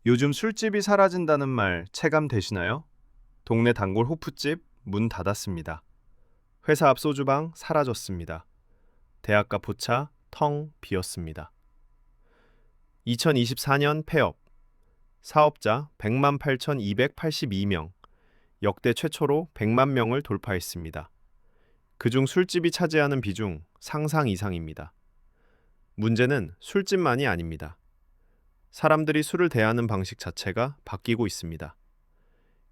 요즘 술집이 사라진다는 말 체감되시나요? 동네 단골 호프집 문 닫았습니다. 회사 앞 소주방 사라졌습니다. 대학가 포차 텅 비었습니다. 2024년 폐업, 사업자 100만 8,282명, 역대 최초로 100만 명을 돌파했습니다. 그중 술집이 차지하는 비중 상상 이상입니다. 문제는 술집만이 아닙니다. 사람들이 술을 대하는 방식 자체가 바뀌고 있습니다.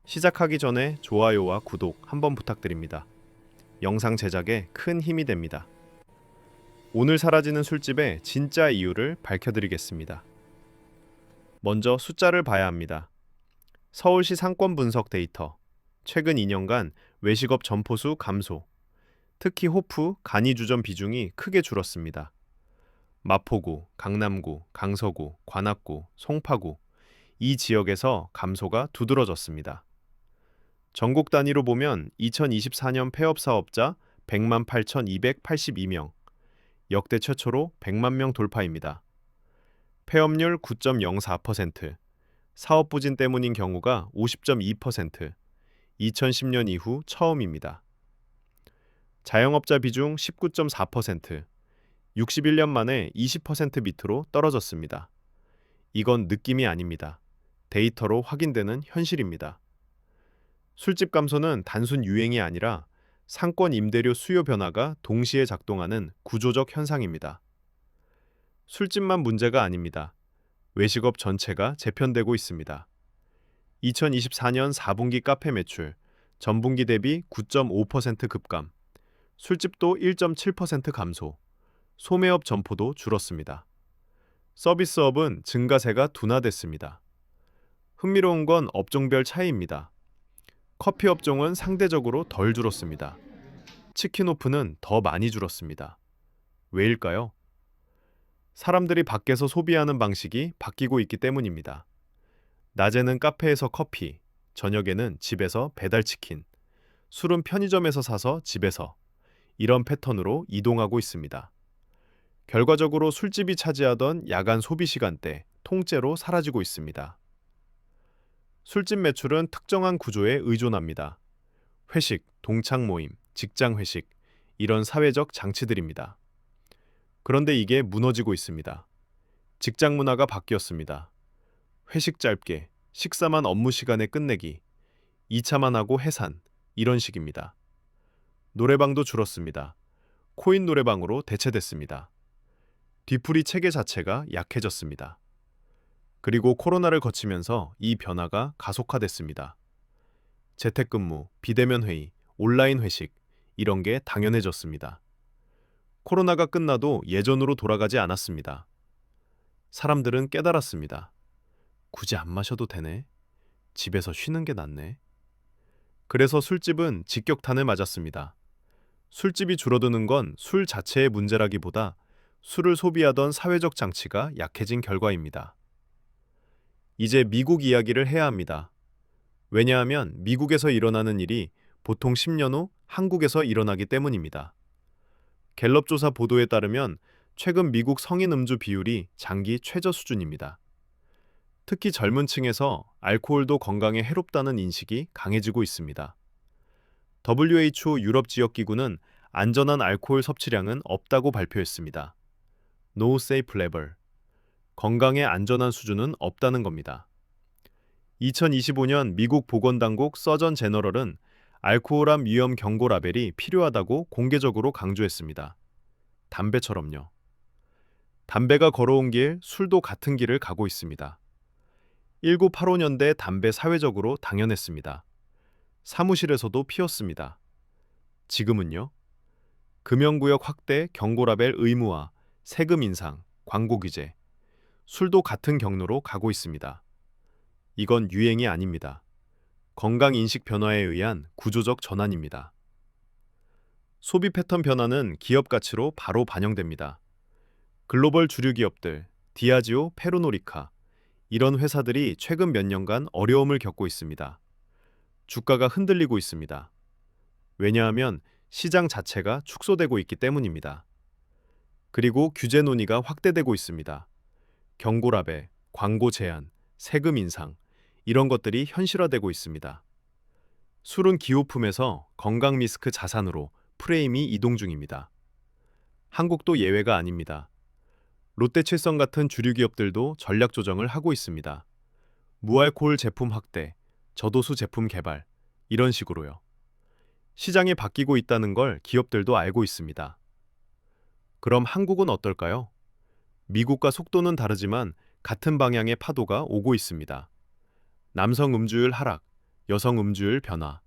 시작하기 전에 좋아요와 구독 한번 부탁드립니다. 영상 제작에 큰 힘이 됩니다. 오늘 사라지는 술집의 진짜 이유를 밝혀드리겠습니다. 먼저 숫자를 봐야 합니다. 서울시 상권 분석 데이터. 최근 2년간 외식업 점포수 감소. 특히 호프, 간이주점 비중이 크게 줄었습니다. 마포구, 강남구, 강서구, 관악구, 송파구 이 지역에서 감소가 두드러졌습니다. 전국 단위로 보면 2024년 폐업 사업자 100만 8,282명, 역대 최초로 100만 명 돌파입니다. 폐업률 9.04%, 사업 부진 때문인 경우가 50.2%, 2010년 이후 처음입니다. 자영업자 비중 19.4%, 61년 만에 20% 밑으로 떨어졌습니다. 이건 느낌이 아닙니다. 데이터로 확인되는 현실입니다. 술집 감소는 단순 유행이 아니라 상권 임대료 수요 변화가 동시에 작동하는 구조적 현상입니다. 술집만 문제가 아닙니다. 외식업 전체가 재편되고 있습니다. 2024년 4분기 카페 매출, 전분기 대비 9.5% 급감, 술집도 1.7% 감소, 소매업 점포도 줄었습니다. 서비스업은 증가세가 둔화됐습니다. 흥미로운 건 업종별 차이입니다. 커피 업종은 상대적으로 덜 줄었습니다. 치킨 오프는 더 많이 줄었습니다. 왜일까요? 사람들이 밖에서 소비하는 방식이 바뀌고 있기 때문입니다. 낮에는 카페에서 커피, 저녁에는 집에서 배달치킨, 술은 편의점에서 사서 집에서, 이런 패턴으로 이동하고 있습니다. 결과적으로 술집이 차지하던 야간 소비 시간대 통째로 사라지고 있습니다. 술집 매출은 특정한 구조에 의존합니다. 회식, 동창 모임, 직장 회식, 이런 사회적 장치들입니다. 그런데 이게 무너지고 있습니다. 직장 문화가 바뀌었습니다. 회식 짧게, 식사만 업무 시간에 끝내기, 2차만 하고 해산, 이런 식입니다. 노래방도 줄었습니다. 코인 노래방으로 대체됐습니다. 뒤풀이 체계 자체가 약해졌습니다. 그리고 코로나를 거치면서 이 변화가 가속화됐습니다. 재택근무, 비대면 회의, 온라인 회식, 이런 게 당연해졌습니다. 코로나가 끝나도 예전으로 돌아가지 않았습니다. 사람들은 깨달았습니다. 굳이 안 마셔도 되네. 집에서 쉬는 게 낫네. 그래서 술집은 직격탄을 맞았습니다. 술집이 줄어드는 건 술 자체의 문제라기보다 술을 소비하던 사회적 장치가 약해진 결과입니다. 이제 미국 이야기를 해야 합니다. 왜냐하면 미국에서 일어나는 일이 보통 10년 후 한국에서 일어나기 때문입니다. 갤럽 조사 보도에 따르면 최근 미국 성인 음주 비율이 장기 최저 수준입니다. 특히 젊은 층에서 알코올도 건강에 해롭다는 인식이 강해지고 있습니다. WHO 유럽 지역 기구는 안전한 알코올 섭취량은 없다고 발표했습니다. No safe level. 건강에 안전한 수준은 없다는 겁니다. 2025년 미국 보건당국 서전 제너럴은 알코올암 위험 경고 라벨이 필요하다고 공개적으로 강조했습니다. 담배처럼요. 담배가 걸어온 길, 술도 같은 길을 가고 있습니다. 1985년대 담배 사회적으로 당연했습니다. 사무실에서도 피웠습니다. 지금은요? 금연구역 확대, 경고라벨 의무화, 세금 인상, 광고 규제, 술도 같은 경로로 가고 있습니다. 이건 유행이 아닙니다. 건강인식 변화에 의한 구조적 전환입니다. 소비 패턴 변화는 기업 가치로 바로 반영됩니다. 글로벌 주류 기업들, 디아지오, 페루노리카, 이런 회사들이 최근 몇 년간 어려움을 겪고 있습니다. 주가가 흔들리고 있습니다. 왜냐하면 시장 자체가 축소되고 있기 때문입니다. 그리고 규제 논의가 확대되고 있습니다. 경고라벨, 광고 제한, 세금 인상, 이런 것들이 현실화되고 있습니다. 술은 기호품에서 건강 리스크 자산으로 프레임이 이동 중입니다. 한국도 예외가 아닙니다. 롯데칠성 같은 주류 기업들도 전략 조정을 하고 있습니다. 무알코올 제품 확대, 저도수 제품 개발, 이런 식으로요. 시장이 바뀌고 있다는 걸 기업들도 알고 있습니다. 그럼 한국은 어떨까요? 미국과 속도는 다르지만 같은 방향의 파도가 오고 있습니다. 남성 음주율 하락, 여성 음주율 변화.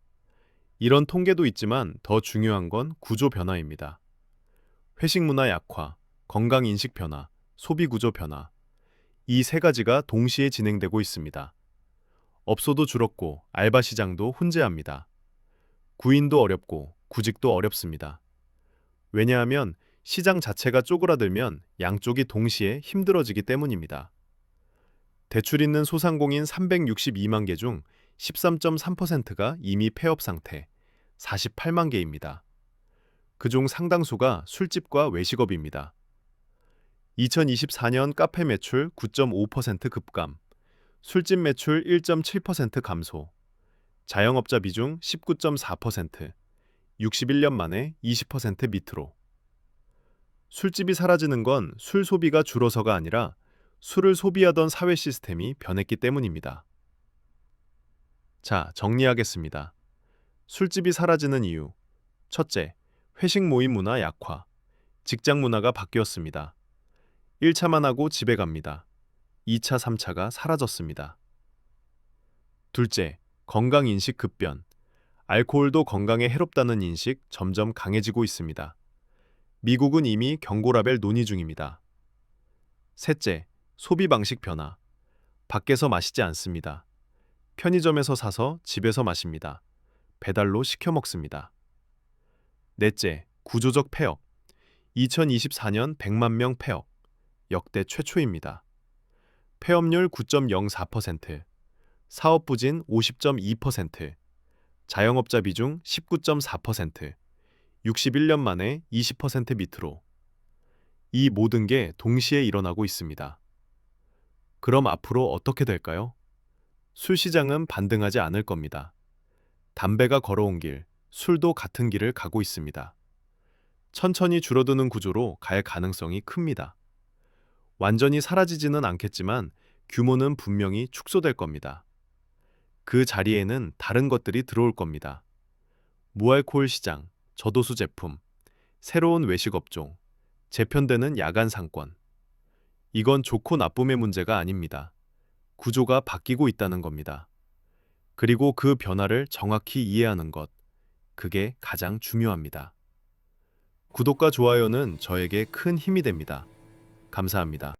이런 통계도 있지만 더 중요한 건 구조 변화입니다. 회식 문화 약화, 건강 인식 변화, 소비 구조 변화. 이 세 가지가 동시에 진행되고 있습니다. 업소도 줄었고 알바 시장도 혼재합니다. 구인도 어렵고 구직도 어렵습니다. 왜냐하면 시장 자체가 쪼그라들면 양쪽이 동시에 힘들어지기 때문입니다. 대출 있는 소상공인 362만 개 중 13.3%가 이미 폐업 상태, 48만 개입니다. 그중 상당수가 술집과 외식업입니다. 2024년 카페 매출 9.5% 급감, 술집 매출 1.7% 감소, 자영업자 비중 19.4%, 61년 만에 20% 밑으로. 술집이 사라지는 건 술 소비가 줄어서가 아니라 술을 소비하던 사회 시스템이 변했기 때문입니다. 자, 정리하겠습니다. 술집이 사라지는 이유. 첫째, 회식 모임 문화 약화. 직장 문화가 바뀌었습니다. 1차만 하고 집에 갑니다. 2차, 3차가 사라졌습니다. 둘째, 건강 인식 급변. 알코올도 건강에 해롭다는 인식 점점 강해지고 있습니다. 미국은 이미 경고라벨 논의 중입니다. 셋째, 소비 방식 변화. 밖에서 마시지 않습니다. 편의점에서 사서 집에서 마십니다. 배달로 시켜 먹습니다. 넷째, 구조적 폐업. 2024년 100만 명 폐업. 역대 최초입니다. 폐업률 9.04%, 사업 부진 50.2%, 자영업자 비중 19.4%, 61년 만에 20% 밑으로. 이 모든 게 동시에 일어나고 있습니다. 그럼 앞으로 어떻게 될까요? 술 시장은 반등하지 않을 겁니다. 담배가 걸어온 길, 술도 같은 길을 가고 있습니다. 천천히 줄어드는 구조로 갈 가능성이 큽니다. 완전히 사라지지는 않겠지만 규모는 분명히 축소될 겁니다. 그 자리에는 다른 것들이 들어올 겁니다. 무알코올 시장, 저도수 제품, 새로운 외식 업종, 재편되는 야간 상권. 이건 좋고 나쁨의 문제가 아닙니다. 구조가 바뀌고 있다는 겁니다. 그리고 그 변화를 정확히 이해하는 것, 그게 가장 중요합니다. 구독과 좋아요는 저에게 큰 힘이 됩니다. 감사합니다.